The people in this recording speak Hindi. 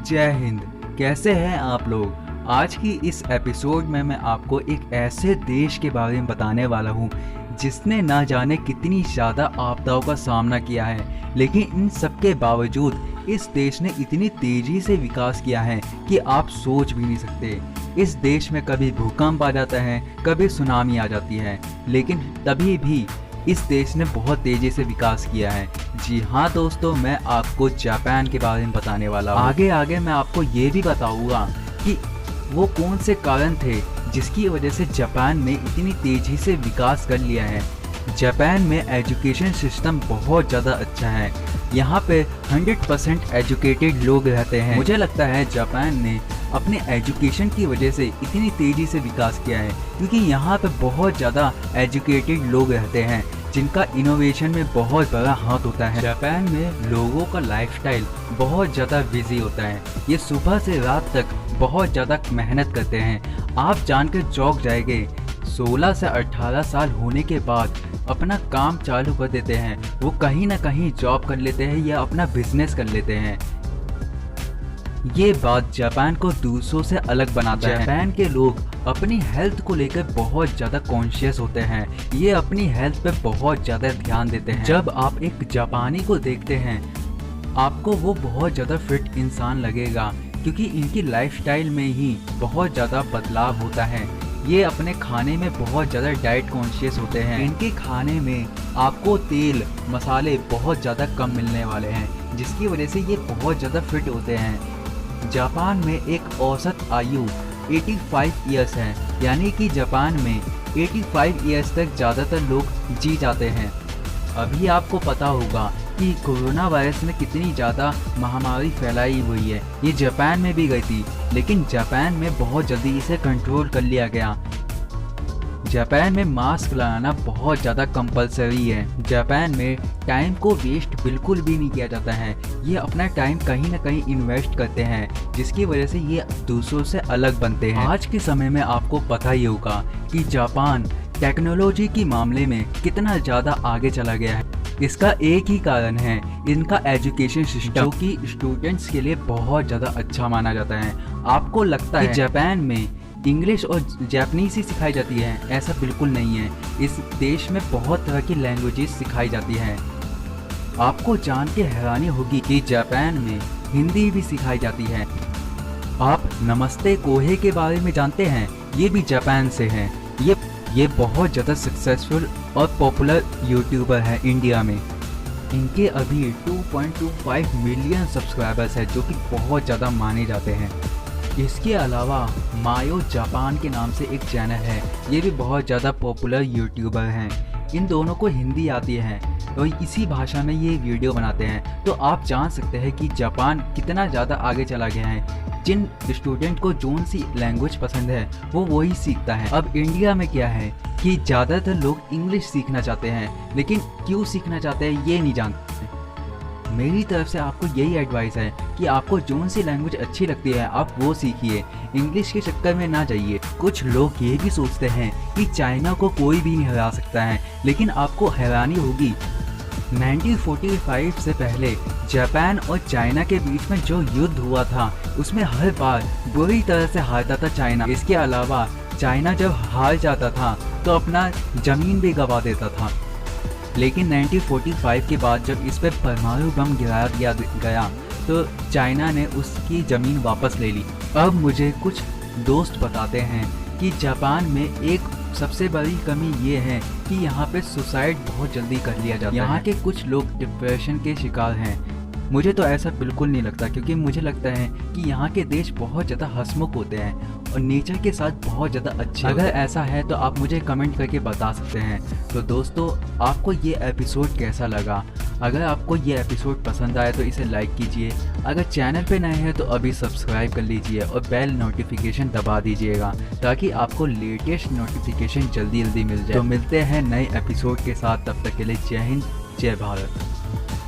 जय हिंद। कैसे हैं आप लोग। आज की इस एपिसोड में मैं आपको एक ऐसे देश के बारे में बताने वाला हूँ जिसने ना जाने कितनी ज़्यादा आपदाओं का सामना किया है, लेकिन इन सब के बावजूद इस देश ने इतनी तेज़ी से विकास किया है कि आप सोच भी नहीं सकते। इस देश में कभी भूकंप आ जाता है, कभी सुनामी आ जाती है, लेकिन तभी भी इस देश ने बहुत तेज़ी से विकास किया है। जी हाँ दोस्तों, मैं आपको जापान के बारे में बताने वाला हूँ। आगे मैं आपको ये भी बताऊंगा कि वो कौन से कारण थे जिसकी वजह से जापान ने इतनी तेज़ी से विकास कर लिया है। जापान में एजुकेशन सिस्टम बहुत ज़्यादा अच्छा है। यहाँ पे 100% एजुकेटेड लोग रहते हैं। मुझे लगता है जापान ने अपने एजुकेशन की वजह से इतनी तेज़ी से विकास किया है क्योंकि यहाँ पे बहुत ज़्यादा एजुकेटेड लोग रहते हैं जिनका इनोवेशन में बहुत बड़ा हाथ होता है। जापान में लोगों का लाइफस्टाइल बहुत ज़्यादा बिजी होता है। ये सुबह से रात तक बहुत ज़्यादा मेहनत करते हैं। आप जानकर चौंक जाएंगे, 16 से 18 साल होने के बाद अपना काम चालू कर देते हैं। वो कहीं ना कहीं जॉब कर लेते हैं या अपना बिजनेस कर लेते हैं। ये बात जापान को दूसरों से अलग बनाता है। जापान के लोग अपनी हेल्थ को लेकर बहुत ज़्यादा कॉन्शियस होते हैं। ये अपनी हेल्थ पे बहुत ज़्यादा ध्यान देते हैं। जब आप एक जापानी को देखते हैं आपको वो बहुत ज़्यादा फिट इंसान लगेगा क्योंकि इनकी लाइफस्टाइल में ही बहुत ज़्यादा बदलाव होता है। ये अपने खाने में बहुत ज़्यादा डाइट कॉन्शियस होते हैं। इनके खाने में आपको तेल मसाले बहुत ज़्यादा कम मिलने वाले हैं जिसकी वजह से ये बहुत ज़्यादा फिट होते हैं। जापान में एक औसत आयु 85 ईयर्स है, यानी कि जापान में 85 ईयर्स तक ज़्यादातर लोग जी जाते हैं। अभी आपको पता होगा कि कोरोना वायरस ने कितनी ज़्यादा महामारी फैलाई हुई है। ये जापान में भी गई थी, लेकिन जापान में बहुत जल्दी इसे कंट्रोल कर लिया गया। जापान में मास्क लगाना बहुत ज़्यादा कंपलसरी है। जापान में टाइम को वेस्ट बिल्कुल भी नहीं किया जाता है। ये अपना टाइम कहीं ना कहीं इन्वेस्ट करते हैं जिसकी वजह से ये दूसरों से अलग बनते हैं। आज के समय में आपको पता ही होगा कि जापान टेक्नोलॉजी के मामले में कितना ज़्यादा आगे चला गया है। इसका एक ही कारण है इनका एजुकेशन सिस्टम, जो कि स्टूडेंट्स के लिए बहुत ज़्यादा अच्छा माना जाता है। आपको लगता है जापान में इंग्लिश और जापानीज ही सिखाई जाती है? ऐसा बिल्कुल नहीं है। इस देश में बहुत तरह की लैंग्वेजेस सिखाई जाती हैं। आपको जान के हैरानी होगी कि जापान में हिंदी भी सिखाई जाती है। आप नमस्ते कोहे के बारे में जानते हैं? ये भी जापान से हैं। ये बहुत ज़्यादा सक्सेसफुल और पॉपुलर यूट्यूबर है इंडिया में। इनके अभी 2.25 मिलियन सब्सक्राइबर्स हैं जो कि बहुत ज़्यादा माने जाते हैं। इसके अलावा मायो जापान के नाम से एक चैनल है, ये भी बहुत ज़्यादा पॉपुलर यूट्यूबर हैं। इन दोनों को हिंदी आती है तो इसी भाषा में ये वीडियो बनाते हैं। तो आप जान सकते हैं कि जापान कितना ज़्यादा आगे चला गया है। जिन स्टूडेंट को जोन सी लैंग्वेज पसंद है वो वही सीखता है। अब इंडिया में क्या है कि ज़्यादातर लोग इंग्लिश सीखना चाहते हैं, लेकिन क्यों सीखना चाहते हैं ये नहीं जानते। मेरी तरफ से आपको यही एडवाइस है कि आपको जोन सी लैंग्वेज अच्छी लगती है आप वो सीखिए, इंग्लिश के चक्कर में ना जाइए। कुछ लोग ये भी सोचते हैं कि चाइना को कोई भी नहीं हरा सकता है, लेकिन आपको हैरानी होगी 1945 से पहले जापान और चाइना के बीच में जो युद्ध हुआ था उसमें हर बार बुरी तरह से हारता था चाइना। इसके अलावा चाइना जब हार जाता था तो अपना ज़मीन भी गंवा देता था। लेकिन 1945 के बाद जब इस पर परमाणु बम गिरा दिया गया तो चाइना ने उसकी ज़मीन वापस ले ली। अब मुझे कुछ दोस्त बताते हैं कि जापान में एक सबसे बड़ी कमी ये है कि यहाँ पे सुसाइड बहुत जल्दी कर लिया जाता है। यहाँ के कुछ लोग डिप्रेशन के शिकार हैं। मुझे तो ऐसा बिल्कुल नहीं लगता क्योंकि मुझे लगता है कि यहाँ के देश बहुत ज़्यादा हंसमुख होते हैं और नेचर के साथ बहुत ज़्यादा अच्छे। अगर ऐसा है तो आप मुझे कमेंट करके बता सकते हैं। तो दोस्तों, आपको ये एपिसोड कैसा लगा? अगर आपको ये एपिसोड पसंद आया तो इसे लाइक कीजिए। अगर चैनल पे नए हैं तो अभी सब्सक्राइब कर लीजिए और बेल नोटिफिकेशन दबा दीजिएगा ताकि आपको लेटेस्ट नोटिफिकेशन जल्दी मिल जाए। तो मिलते हैं नए एपिसोड के साथ, तब तक के लिए जय हिंद, जय भारत।